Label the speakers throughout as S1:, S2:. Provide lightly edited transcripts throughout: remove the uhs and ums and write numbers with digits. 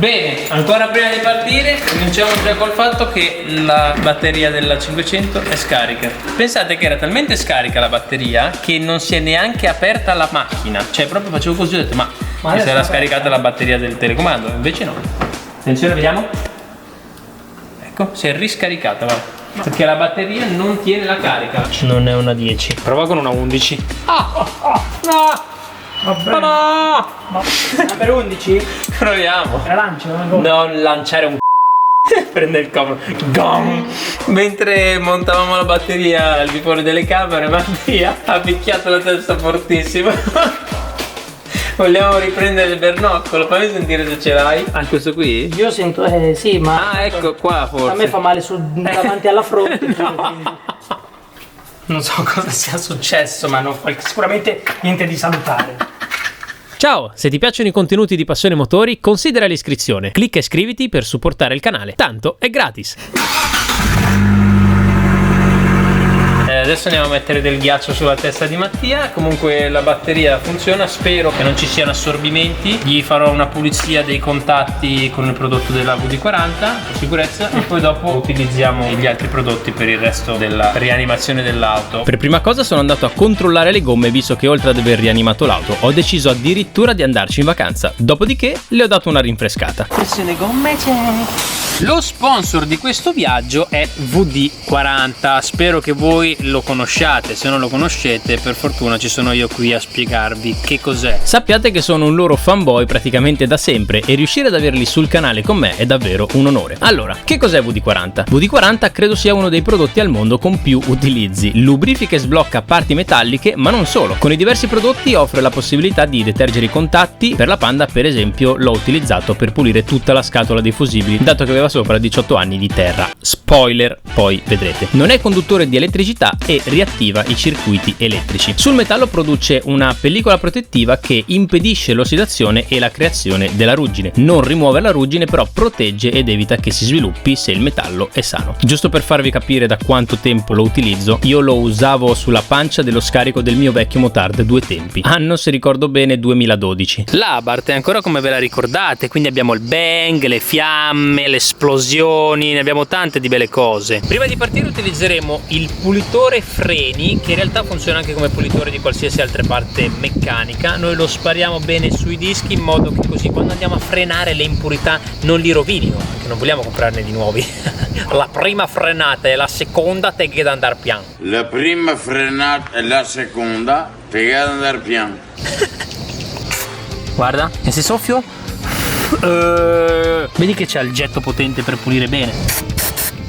S1: Bene, ancora prima di partire cominciamo già col fatto che la batteria della 500 è scarica. Pensate che era talmente scarica la batteria che non si è neanche aperta la macchina. Cioè proprio facevo così, ho detto ma si era scaricata la batteria del telecomando. Invece no. Attenzione, vediamo. Ecco, si è riscaricata, guarda. Perché la batteria non tiene la carica. Non è una 10. Prova con una 11. No!
S2: Ma per 11?
S1: Proviamo.
S2: La lancio?
S1: Non lanciare un prende il copro. Gong! Mentre montavamo la batteria al di fuori delle camere, Mattia ha picchiato la testa fortissimo. Vogliamo riprendere il bernoccolo? Fammi sentire se ce l'hai. Ah, questo qui?
S2: Io sento, sì, ma...
S1: Ah, ecco qua forse.
S2: A me fa male davanti alla fronte. Non so cosa sia successo, ma non fa sicuramente niente di salutare.
S3: Ciao, se ti piacciono i contenuti di Passione Motori, considera l'iscrizione. Clicca iscriviti per supportare il canale. Tanto è gratis.
S1: Adesso andiamo a mettere del ghiaccio sulla testa di Mattia. Comunque la batteria funziona, spero che non ci siano assorbimenti. Gli farò una pulizia dei contatti con il prodotto della VD40 per sicurezza e poi dopo utilizziamo gli altri prodotti per il resto della rianimazione dell'auto.
S3: Per prima cosa sono andato a controllare le gomme, visto che oltre ad aver rianimato l'auto ho deciso addirittura di andarci in vacanza. Dopodiché le ho dato una rinfrescata.
S2: Pressione gomme c'è.
S1: Lo sponsor di questo viaggio è VD40. Spero che voi lo conosciate. Se non lo conoscete, per fortuna ci sono io qui a spiegarvi che cos'è.
S3: Sappiate che sono un loro fanboy praticamente da sempre e riuscire ad averli sul canale con me è davvero un onore. Allora, che cos'è VD40? VD40 credo sia uno dei prodotti al mondo con più utilizzi. Lubrifica e sblocca parti metalliche, ma non solo. Con i diversi prodotti offre la possibilità di detergere i contatti. Per la Panda, per esempio, l'ho utilizzato per pulire tutta la scatola dei fusibili, dato che aveva sopra 18 anni di terra. Spoiler, poi vedrete. Non è conduttore di elettricità e riattiva i circuiti elettrici. Sul metallo produce una pellicola protettiva che impedisce l'ossidazione e la creazione della ruggine. Non rimuove la ruggine, però protegge ed evita che si sviluppi se il metallo è sano. Giusto per farvi capire da quanto tempo lo utilizzo, io lo usavo sulla pancia dello scarico del mio vecchio motard due tempi. Anno, se ricordo bene, 2012.
S1: L'Abarth è ancora come ve la ricordate, quindi abbiamo il bang, le fiamme, le esplosioni, ne abbiamo tante di belle cose. Prima di partire utilizzeremo il pulitore freni, che in realtà funziona anche come pulitore di qualsiasi altra parte meccanica. Noi lo spariamo bene sui dischi in modo che così quando andiamo a frenare le impurità non li rovinino, perché non vogliamo comprarne di nuovi. La prima frenata e la seconda te che da andare piano.
S4: La prima frenata e la seconda te che da andare piano.
S1: Guarda, e se soffio? Vedi che c'è il getto potente per pulire bene.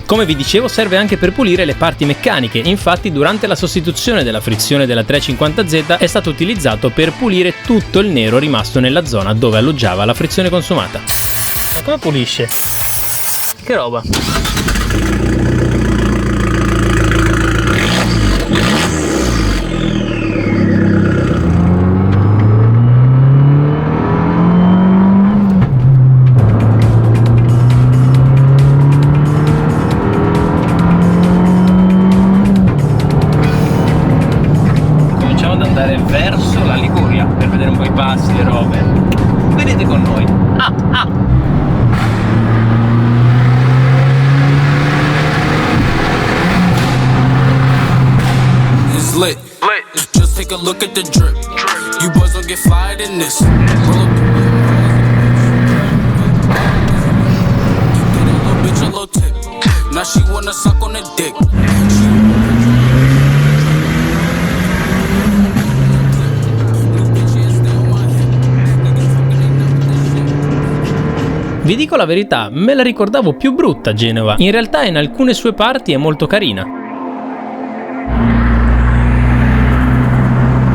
S3: Come vi dicevo, serve anche per pulire le parti meccaniche. Infatti, durante la sostituzione della frizione della 350Z è stato utilizzato per pulire tutto il nero rimasto nella zona dove alloggiava la frizione consumata.
S1: Ma come pulisce? Che roba? Verso la Liguria per vedere un po' i passi, le robe. Venite con noi.
S5: It's lit. Just take a look at the drip. You boys don't get fired in this. Roll up the little bitch a low tip. Now she wanna suck on the dick.
S3: Vi dico la verità, me la ricordavo più brutta Genova. In realtà in alcune sue parti è molto carina.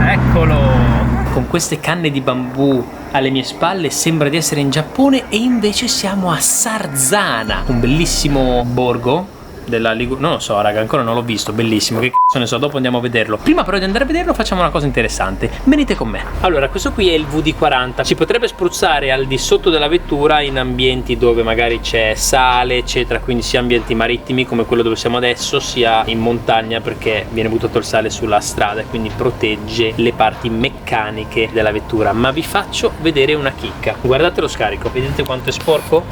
S1: Eccolo! Con queste canne di bambù alle mie spalle sembra di essere in Giappone e invece siamo a Sarzana, un bellissimo borgo della Liguria. Non lo so, raga, ancora non l'ho visto, bellissimo. Che cazzo ne so, dopo andiamo a vederlo. Prima però di andare a vederlo facciamo una cosa interessante. Venite con me. Allora, questo qui è il VD40. Si potrebbe spruzzare al di sotto della vettura in ambienti dove magari c'è sale, eccetera, quindi sia ambienti marittimi come quello dove siamo adesso, sia in montagna, perché viene buttato il sale sulla strada e quindi protegge le parti meccaniche della vettura. Ma vi faccio vedere una chicca. Guardate lo scarico, vedete quanto è sporco?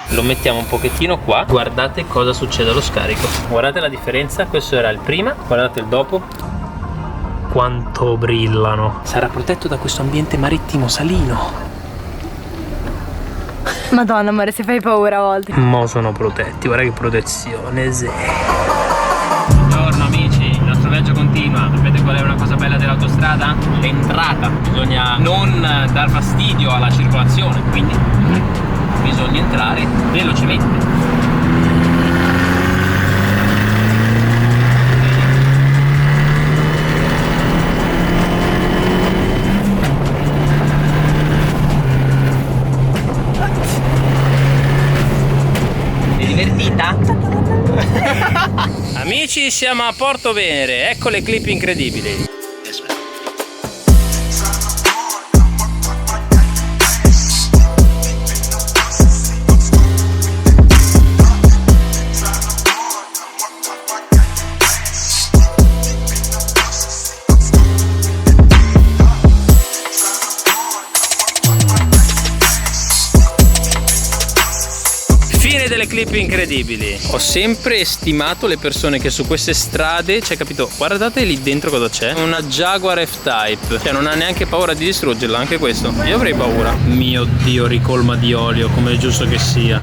S1: Lo mettiamo un pochettino qua. Guardate cosa succede allo scarico. Guardate la differenza. Questo era il prima, guardate il dopo. Quanto brillano. Sarà protetto da questo ambiente marittimo salino.
S6: Madonna amore, se fai paura a volte.
S1: Mo sono protetti, guarda che protezione. Buongiorno amici, il nostro viaggio continua. Sapete qual è una cosa bella dell'autostrada? L'entrata. Bisogna non dar fastidio alla circolazione, quindi bisogna entrare velocemente. È divertita? Amici, siamo a Porto Venere, ecco le clip incredibili. Delle clip incredibili. Ho sempre stimato le persone che su queste strade, cioè capito, guardate lì dentro cosa c'è, una Jaguar F-Type, cioè non ha neanche paura di distruggerla, anche questo, io avrei paura. Mio Dio, ricolma di olio, come è giusto che sia.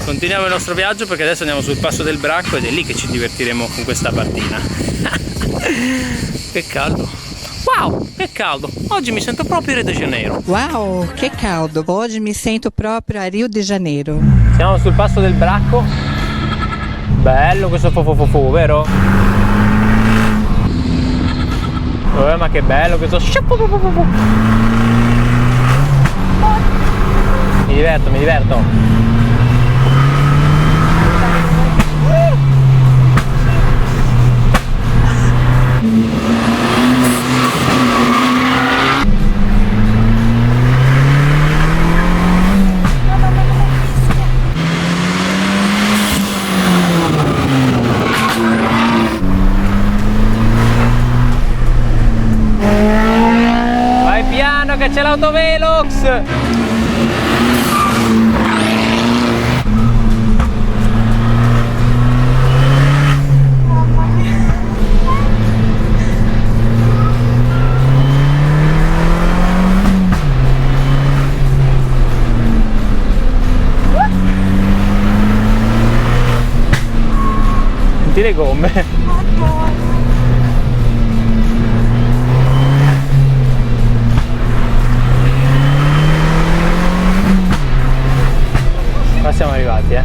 S1: Continuiamo il nostro viaggio perché adesso andiamo sul passo del Bracco ed è lì che ci divertiremo con questa partina. Che caldo. Wow, che caldo. Oggi mi sento proprio a Rio de Janeiro.
S7: Wow, che caldo. Oggi mi sento proprio a Rio de Janeiro.
S1: Siamo sul passo del Bracco. Bello questo fofofofu, vero? Ma che bello questo. Mi diverto. Vai piano che c'è l'autovelox! Senti le gomme. Ma siamo arrivati,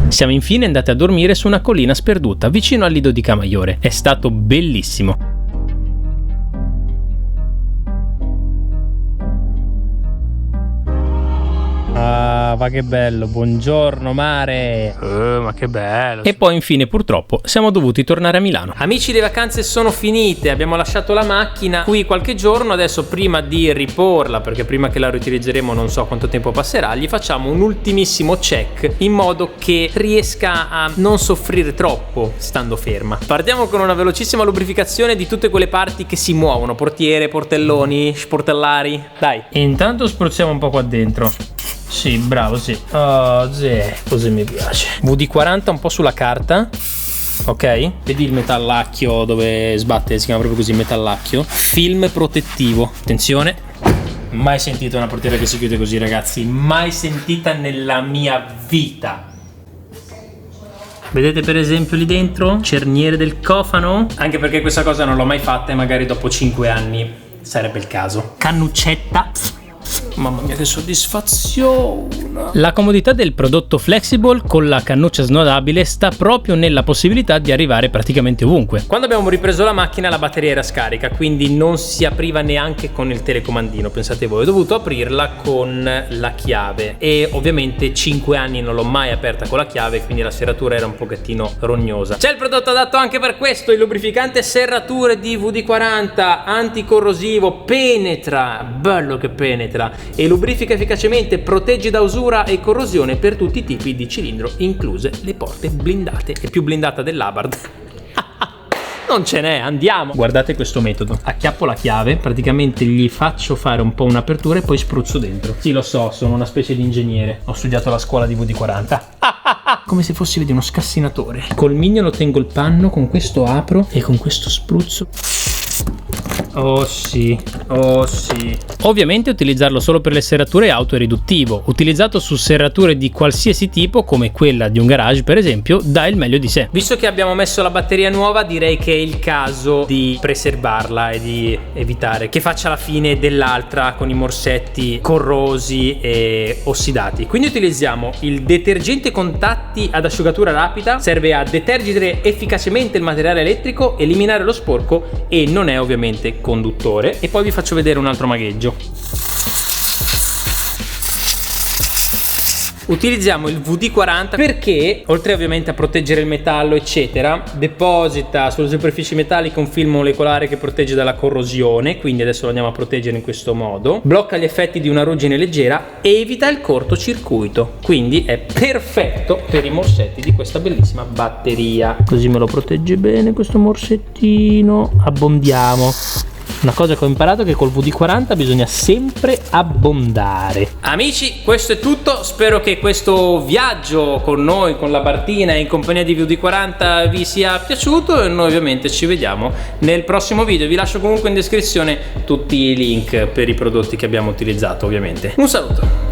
S3: Siamo infine andati a dormire su una collina sperduta vicino al lido di Camaiore. È stato bellissimo. Ah, ma che bello, buongiorno mare.
S1: Ma che bello.
S3: E poi infine purtroppo siamo dovuti tornare a Milano.
S1: Amici, le vacanze sono finite, abbiamo lasciato la macchina qui qualche giorno, adesso prima di riporla, perché prima che la riutilizzeremo non so quanto tempo passerà, gli facciamo un ultimissimo check in modo che riesca a non soffrire troppo stando ferma. Partiamo con una velocissima lubrificazione di tutte quelle parti che si muovono, portiere, portelloni, sportellari. Dai, intanto spruzziamo un po' qua dentro. Sì, bravo, sì. Oh, sì, così mi piace. VD40 un po' sulla carta. Ok, vedi il metallacchio dove sbatte, si chiama proprio così, metallacchio. Film protettivo, attenzione. Mai sentito una portiera che si chiude così, ragazzi, mai sentita nella mia vita. Vedete per esempio lì dentro, cerniere del cofano? Anche perché questa cosa non l'ho mai fatta e magari dopo 5 anni sarebbe il caso. Cannuccetta. Mamma mia che soddisfazione.
S3: La comodità del prodotto Flexible con la cannuccia snodabile sta proprio nella possibilità di arrivare praticamente ovunque.
S1: Quando abbiamo ripreso la macchina la batteria era scarica, quindi non si apriva neanche con il telecomandino, pensate voi. Ho dovuto aprirla con la chiave e ovviamente 5 anni non l'ho mai aperta con la chiave, quindi la serratura era un pochettino rognosa. C'è il prodotto adatto anche per questo, il lubrificante serrature di WD-40 anticorrosivo, penetra, bello che penetra, e lubrifica efficacemente, protegge da usura e corrosione per tutti i tipi di cilindro, incluse le porte blindate. È più blindata dell'Abarth. Non ce n'è, andiamo. Guardate questo metodo: acchiappo la chiave, praticamente gli faccio fare un po' un'apertura e poi spruzzo dentro. Sì, lo so, sono una specie di ingegnere, ho studiato alla scuola di WD-40. Come se fossi, vedi, uno scassinatore. Col mignolo tengo il panno, con questo apro e con questo spruzzo. Oh sì, oh sì.
S3: Ovviamente utilizzarlo solo per le serrature auto è riduttivo, utilizzato su serrature di qualsiasi tipo come quella di un garage per esempio dà il meglio di sé.
S1: Visto che abbiamo messo la batteria nuova, direi che è il caso di preservarla e di evitare che faccia la fine dell'altra con i morsetti corrosi e ossidati. Quindi utilizziamo il detergente contatti ad asciugatura rapida, serve a detergere efficacemente il materiale elettrico, eliminare lo sporco e non è ovviamente conduttore. E poi vi faccio vedere un altro magheggio. Utilizziamo il WD-40 perché, oltre ovviamente a proteggere il metallo eccetera, deposita sulle superfici metalliche un film molecolare che protegge dalla corrosione, quindi adesso lo andiamo a proteggere in questo modo, blocca gli effetti di una ruggine leggera e evita il cortocircuito, quindi è perfetto per i morsetti di questa bellissima batteria. Così me lo protegge bene questo morsettino. Abbondiamo. Una cosa che ho imparato è che col WD-40 bisogna sempre abbondare. Amici, questo è tutto. Spero che questo viaggio con noi, con la Bartina e in compagnia di WD-40 vi sia piaciuto e noi ovviamente ci vediamo nel prossimo video. Vi lascio comunque in descrizione tutti i link per i prodotti che abbiamo utilizzato ovviamente. Un saluto.